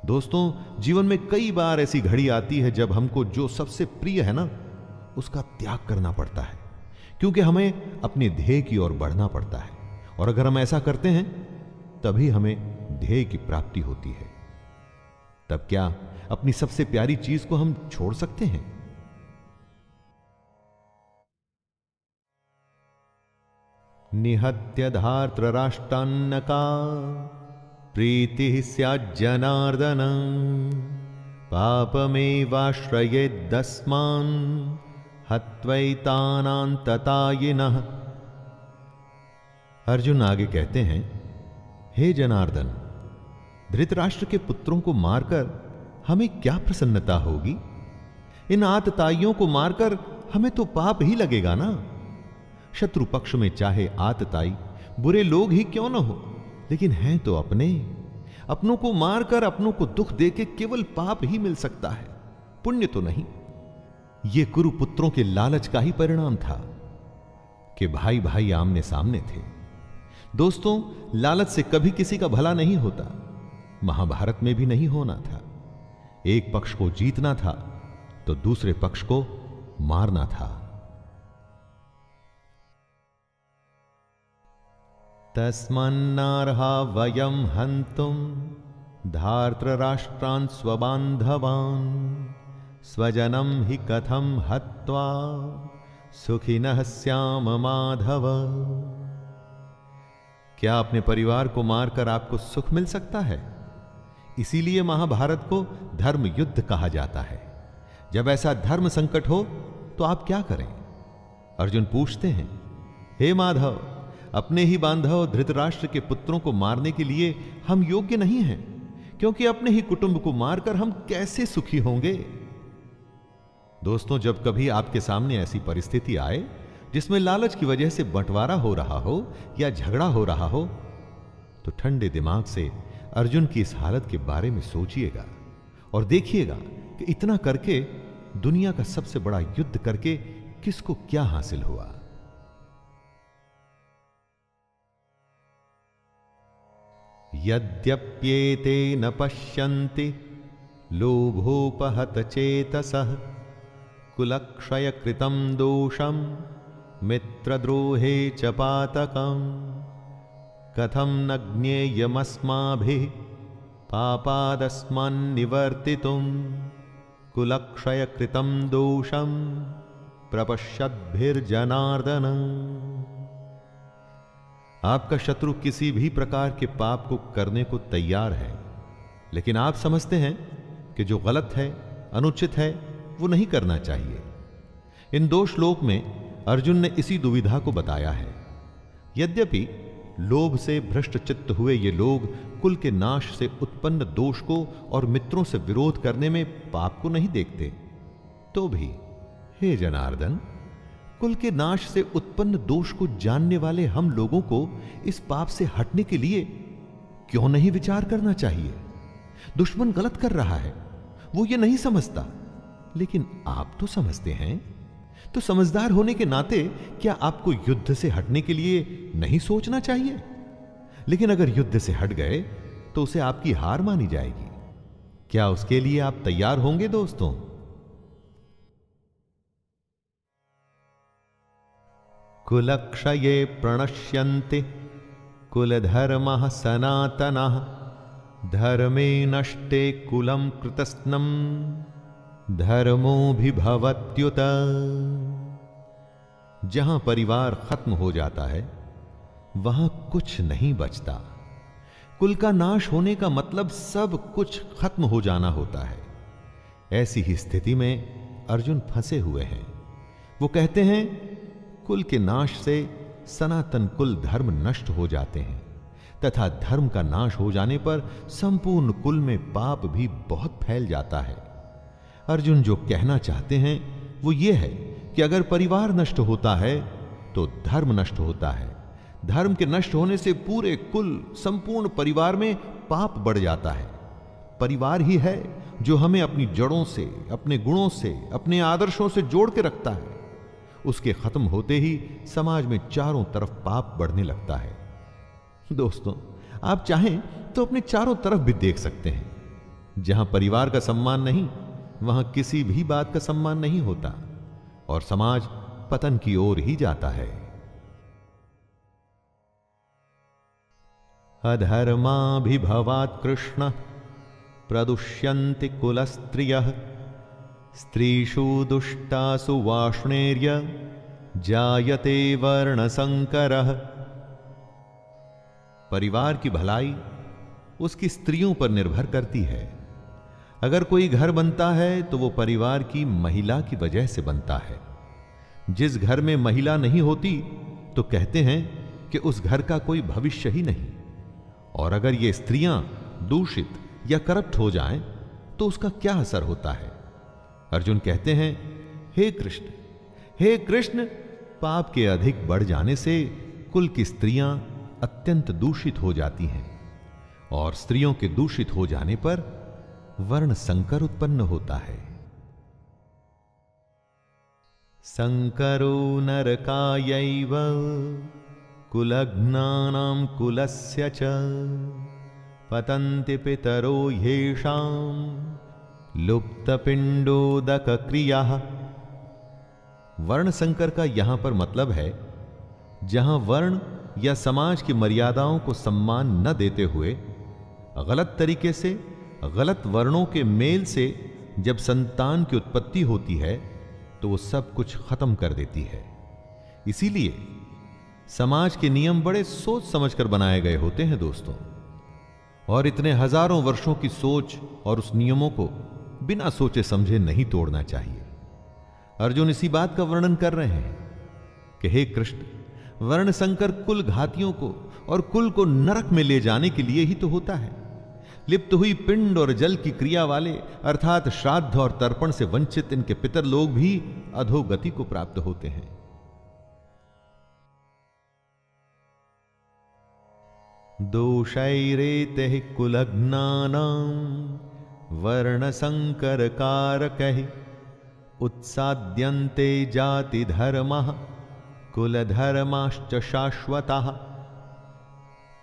दोस्तों, जीवन में कई बार ऐसी घड़ी आती है जब हमको जो सबसे प्रिय है ना, उसका त्याग करना पड़ता है, क्योंकि हमें अपने ध्येय की ओर बढ़ना पड़ता है। और अगर हम ऐसा करते हैं तभी हमें ध्येय की प्राप्ति होती है। तब क्या अपनी सबसे प्यारी चीज को हम छोड़ सकते हैं? निहत्य धार्तराष्ट्रान्नका प्रीतिः स्याज्जनार्दन पापमेवाश्रयेदस्मान् हत्वैतानान्ततायिनः। अर्जुन आगे कहते हैं, हे जनार्दन, धृतराष्ट्र के पुत्रों को मारकर हमें क्या प्रसन्नता होगी? इन आतताइयों को मारकर हमें तो पाप ही लगेगा ना। शत्रु पक्ष में चाहे आतताई बुरे लोग ही क्यों न हो, लेकिन हैं तो अपने। अपनों को मारकर अपनों को दुख देके केवल पाप ही मिल सकता है, पुण्य तो नहीं। यह कुरुपुत्रों के लालच का ही परिणाम था कि भाई भाई आमने सामने थे। दोस्तों, लालच से कभी किसी का भला नहीं होता। महाभारत में भी नहीं होना था। एक पक्ष को जीतना था तो दूसरे पक्ष को मारना था। तस्मान्नार्हा वयं हन्तुं धार्तराष्ट्रान् स्वबान्धवान् स्वजनं हि कथं हत्वा सुखिनः स्याम माधव। क्या अपने परिवार को मारकर आपको सुख मिल सकता है? इसीलिए महाभारत को धर्म युद्ध कहा जाता है। जब ऐसा धर्म संकट हो तो आप क्या करें? अर्जुन पूछते हैं, हे माधव, अपने ही बांधव धृतराष्ट्र के पुत्रों को मारने के लिए हम योग्य नहीं हैं, क्योंकि अपने ही कुटुंब को मारकर हम कैसे सुखी होंगे? दोस्तों, जब कभी आपके सामने ऐसी परिस्थिति आए जिसमें लालच की वजह से बंटवारा हो रहा हो या झगड़ा हो रहा हो, तो ठंडे दिमाग से अर्जुन की इस हालत के बारे में सोचिएगा और देखिएगा कि इतना करके, दुनिया का सबसे बड़ा युद्ध करके किसको क्या हासिल हुआ। यद्यप्येते न पश्यन्ति लोभोपहत चेतसः कुलक्षय कृतं दोषं मित्रद्रोहे च पातकं कथं न ज्ञेयमस्माभिः पापादस्मान्निवर्तितुं कुलक्षय कृतं दोषं प्रपश्यद्भिर्जनार्दन। आपका शत्रु किसी भी प्रकार के पाप को करने को तैयार है, लेकिन आप समझते हैं कि जो गलत है, अनुचित है, वो नहीं करना चाहिए। इन 2 श्लोक में अर्जुन ने इसी दुविधा को बताया है। यद्यपि लोभ से भ्रष्ट चित्त हुए ये लोग कुल के नाश से उत्पन्न दोष को और मित्रों से विरोध करने में पाप को नहीं देखते, तो भी हे जनार्दन, कुल के नाश से उत्पन्न दोष को जानने वाले हम लोगों को इस पाप से हटने के लिए क्यों नहीं विचार करना चाहिए? दुश्मन गलत कर रहा है, वो ये नहीं समझता, लेकिन आप तो समझते हैं। तो समझदार होने के नाते क्या आपको युद्ध से हटने के लिए नहीं सोचना चाहिए? लेकिन अगर युद्ध से हट गए तो उसे आपकी हार मानी जाएगी। क्या उसके लिए आप तैयार होंगे दोस्तों? कुलक्षये प्रणश्यन्ते कुलधर्मः सनातनः धर्मे नष्टे कुलं कृतस्नं धर्मोऽभिभवत्युत। जहां परिवार खत्म हो जाता है वहां कुछ नहीं बचता। कुल का नाश होने का मतलब सब कुछ खत्म हो जाना होता है। ऐसी ही स्थिति में अर्जुन फंसे हुए हैं। वो कहते हैं कुल के नाश से सनातन कुल धर्म नष्ट हो जाते हैं तथा धर्म का नाश हो जाने पर संपूर्ण कुल में पाप भी बहुत फैल जाता है। अर्जुन जो कहना चाहते हैं वो ये है कि अगर परिवार नष्ट होता है तो धर्म नष्ट होता है। धर्म के नष्ट होने से पूरे कुल, संपूर्ण परिवार में पाप बढ़ जाता है। परिवार ही है जो हमें अपनी जड़ों से, अपने गुणों से, अपने आदर्शों से जोड़ के रखता है। उसके खत्म होते ही समाज में चारों तरफ पाप बढ़ने लगता है। दोस्तों, आप चाहें तो अपने चारों तरफ भी देख सकते हैं। जहां परिवार का सम्मान नहीं, वहां किसी भी बात का सम्मान नहीं होता और समाज पतन की ओर ही जाता है। अधर्माभिभवात् कृष्ण प्रदुष्यन्ति कुलस्त्रियः स्त्रीषु दुष्टासु वाष्णेर्य जायते वर्णसंकरः। परिवार की भलाई उसकी स्त्रियों पर निर्भर करती है। अगर कोई घर बनता है तो वो परिवार की महिला की वजह से बनता है। जिस घर में महिला नहीं होती तो कहते हैं कि उस घर का कोई भविष्य ही नहीं। और अगर ये स्त्रियां दूषित या करप्ट हो जाएं तो उसका क्या असर होता है? अर्जुन कहते हैं, हे कृष्ण, पाप के अधिक बढ़ जाने से कुल की स्त्रियां अत्यंत दूषित हो जाती हैं और स्त्रियों के दूषित हो जाने पर वर्ण संकर उत्पन्न होता है। संकरो नरकायैव कुलघ्नानां कुलस्य च पतन्ति पितरो ह्येषां लुप्तपिंडोदक क्रिया। वर्ण संकर का यहां पर मतलब है जहां वर्ण या समाज की मर्यादाओं को सम्मान न देते हुए गलत तरीके से गलत वर्णों के मेल से जब संतान की उत्पत्ति होती है तो वो सब कुछ खत्म कर देती है। इसीलिए समाज के नियम बड़े सोच समझकर बनाए गए होते हैं दोस्तों, और इतने हजारों वर्षों की सोच और उस नियमों को बिना सोचे समझे नहीं तोड़ना चाहिए। अर्जुन इसी बात का वर्णन कर रहे हैं कि हे कृष्ण, वर्ण संकर कुल घातियों को और कुल को नरक में ले जाने के लिए ही तो होता है। लिप्त हुई पिंड और जल की क्रिया वाले अर्थात श्राद्ध और तर्पण से वंचित इनके पितर लोग भी अधोगति को प्राप्त होते हैं। दोषैरेते कुलघ्नानां वर्ण संकर कारकैः उत्साद्यन्ते जाति धर्मः कुल धर्माश्च शाश्वतः।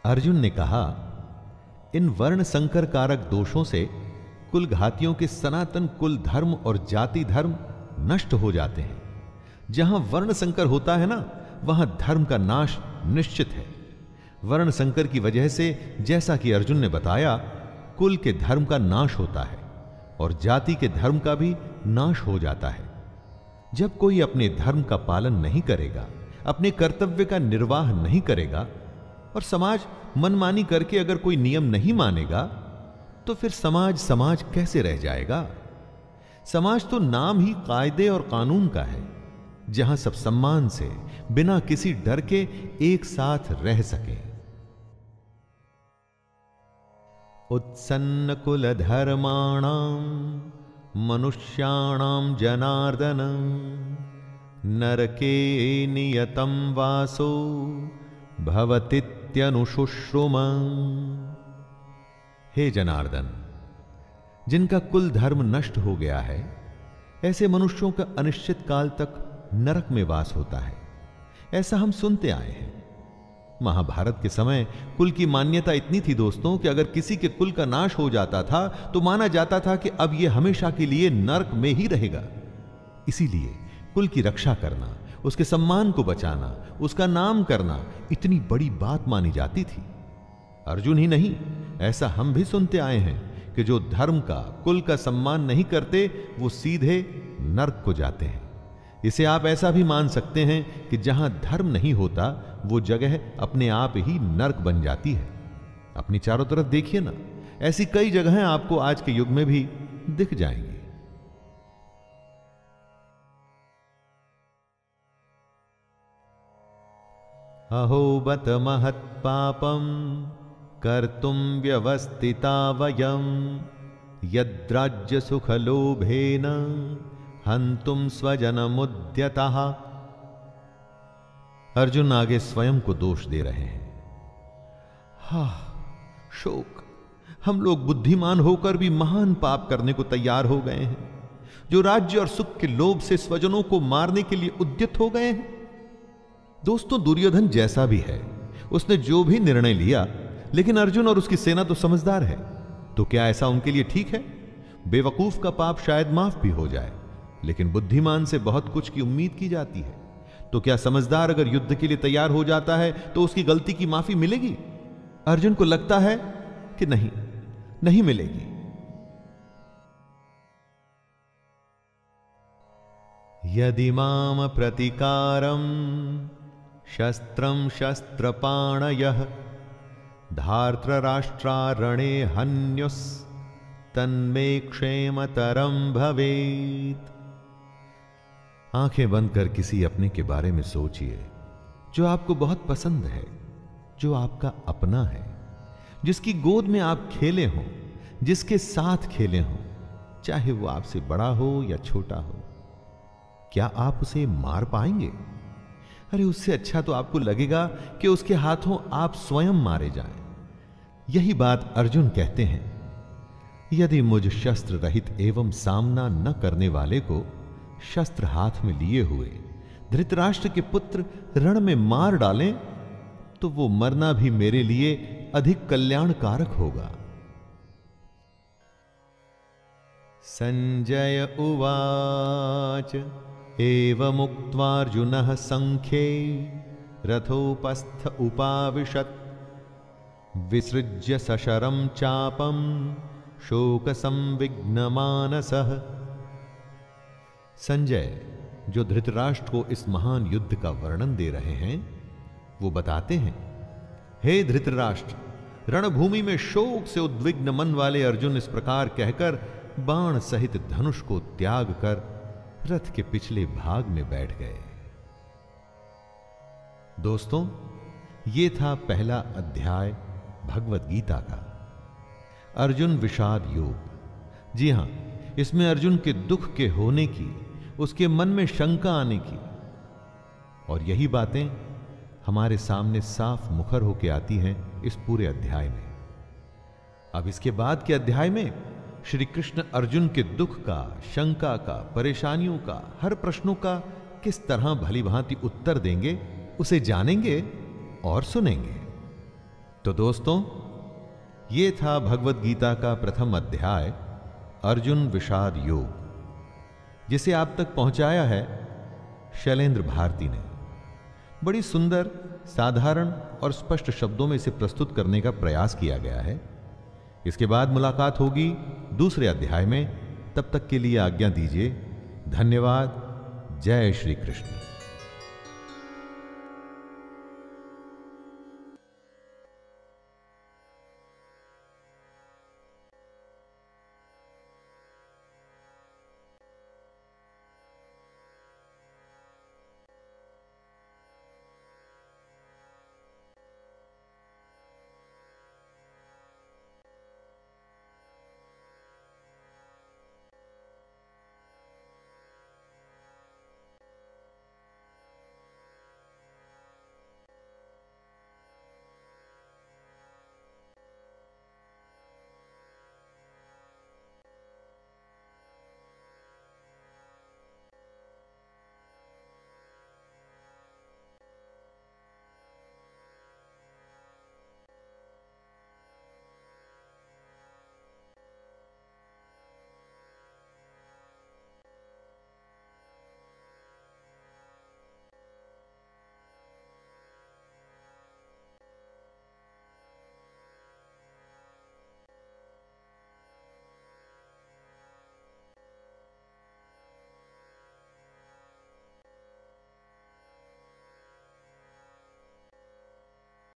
अर्जुन ने कहा, इन वर्ण संकर कारक दोषों से कुल घातियों के सनातन कुल धर्म और जाति धर्म नष्ट हो जाते हैं। जहां वर्ण संकर होता है ना, वहां धर्म का नाश निश्चित है। वर्ण संकर की वजह से, जैसा कि अर्जुन ने बताया, कुल के धर्म का नाश होता है और जाति के धर्म का भी नाश हो जाता है। जब कोई अपने धर्म का पालन नहीं करेगा, अपने कर्तव्य का निर्वाह नहीं करेगा और समाज मनमानी करके अगर कोई नियम नहीं मानेगा, तो फिर समाज समाज कैसे रह जाएगा? समाज तो नाम ही कायदे और कानून का है, जहां सब सम्मान से बिना किसी डर के एक साथ रह सके। उत्सन्न कुल धर्माणाम मनुष्याणाम जनार्दन नरके नियतम वासो भवतीत्यनुशुश्रुम। हे जनार्दन, जिनका कुल धर्म नष्ट हो गया है, ऐसे मनुष्यों का अनिश्चित काल तक नरक में वास होता है, ऐसा हम सुनते आए हैं। महाभारत के समय कुल की मान्यता इतनी थी दोस्तों कि अगर किसी के कुल का नाश हो जाता था तो माना जाता था कि अब यह हमेशा के लिए नरक में ही रहेगा। इसीलिए कुल की रक्षा करना, उसके सम्मान को बचाना, उसका नाम करना इतनी बड़ी बात मानी जाती थी। अर्जुन ही नहीं, ऐसा हम भी सुनते आए हैं कि जो धर्म का, कुल का सम्मान नहीं करते वो सीधे नरक को जाते हैं। इसे आप ऐसा भी मान सकते हैं कि जहां धर्म नहीं होता वो जगह अपने आप ही नरक बन जाती है। अपनी चारों तरफ देखिए ना, ऐसी कई जगहें आपको आज के युग में भी दिख जाएंगी। अहो बत महत् पापम कर्तुम व्यवस्थिता वयम यद्राज्य सुख लोभेन हंतुम स्वजनमुद्यतः। अर्जुन आगे स्वयं को दोष दे रहे हैं। हा, शोक, हम लोग बुद्धिमान होकर भी महान पाप करने को तैयार हो गए हैं, जो राज्य और सुख के लोभ से स्वजनों को मारने के लिए उद्यत हो गए हैं। दोस्तों, दुर्योधन जैसा भी है, उसने जो भी निर्णय लिया, लेकिन अर्जुन और उसकी सेना तो समझदार है, तो क्या ऐसा उनके लिए ठीक है? बेवकूफ का पाप शायद माफ भी हो जाए, लेकिन बुद्धिमान से बहुत कुछ की उम्मीद की जाती है। तो क्या समझदार अगर युद्ध के लिए तैयार हो जाता है तो उसकी गलती की माफी मिलेगी? अर्जुन को लगता है कि नहीं, नहीं मिलेगी। यदि माम प्रतिकारम शस्त्रम शस्त्रपाणयः धार्तराष्ट्रारणे हन्युस् तन्मे क्षेमतरम भवेत्। आंखें बंद कर किसी अपने के बारे में सोचिए जो आपको बहुत पसंद है, जो आपका अपना है, जिसकी गोद में आप खेले हों, जिसके साथ खेले हों, चाहे वो आपसे बड़ा हो या छोटा हो। क्या आप उसे मार पाएंगे? अरे उससे अच्छा तो आपको लगेगा कि उसके हाथों आप स्वयं मारे जाएं। यही बात अर्जुन कहते हैं। यदि मुझ शस्त्र रहित एवं सामना न करने वाले को शस्त्र हाथ में लिए हुए धृतराष्ट्र के पुत्र रण में मार डालें, तो वो मरना भी मेरे लिए अधिक कल्याणकारक होगा। संजय उवाच एवमुक्त्वार्जुनः संख्ये रथोपस्थ उपाविशत् विसृज्य सशरं चापं शोक संविघ्नमानसः। संजय, जो धृतराष्ट्र को इस महान युद्ध का वर्णन दे रहे हैं, वो बताते हैं, हे धृतराष्ट्र, रणभूमि में शोक से उद्विग्न मन वाले अर्जुन इस प्रकार कहकर बाण सहित धनुष को त्याग कर रथ के पिछले भाग में बैठ गए। दोस्तों, ये था पहला अध्याय भगवत गीता का, अर्जुन विषाद योग। जी हां, इसमें अर्जुन के दुख के होने की, उसके मन में शंका आने की, और यही बातें हमारे सामने साफ मुखर होकर आती हैं इस पूरे अध्याय में। अब इसके बाद के अध्याय में श्री कृष्ण अर्जुन के दुख का, शंका का, परेशानियों का, हर प्रश्नों का किस तरह भली भांति उत्तर देंगे, उसे जानेंगे और सुनेंगे। तो दोस्तों, ये था भगवत गीता का प्रथम अध्याय अर्जुन विषाद योग, जिसे आप तक पहुंचाया है शैलेंद्र भारती ने। बड़ी सुंदर, साधारण और स्पष्ट शब्दों में इसे प्रस्तुत करने का प्रयास किया गया है। इसके बाद मुलाकात होगी दूसरे अध्याय में। तब तक के लिए आज्ञा दीजिए। धन्यवाद। जय श्री कृष्ण।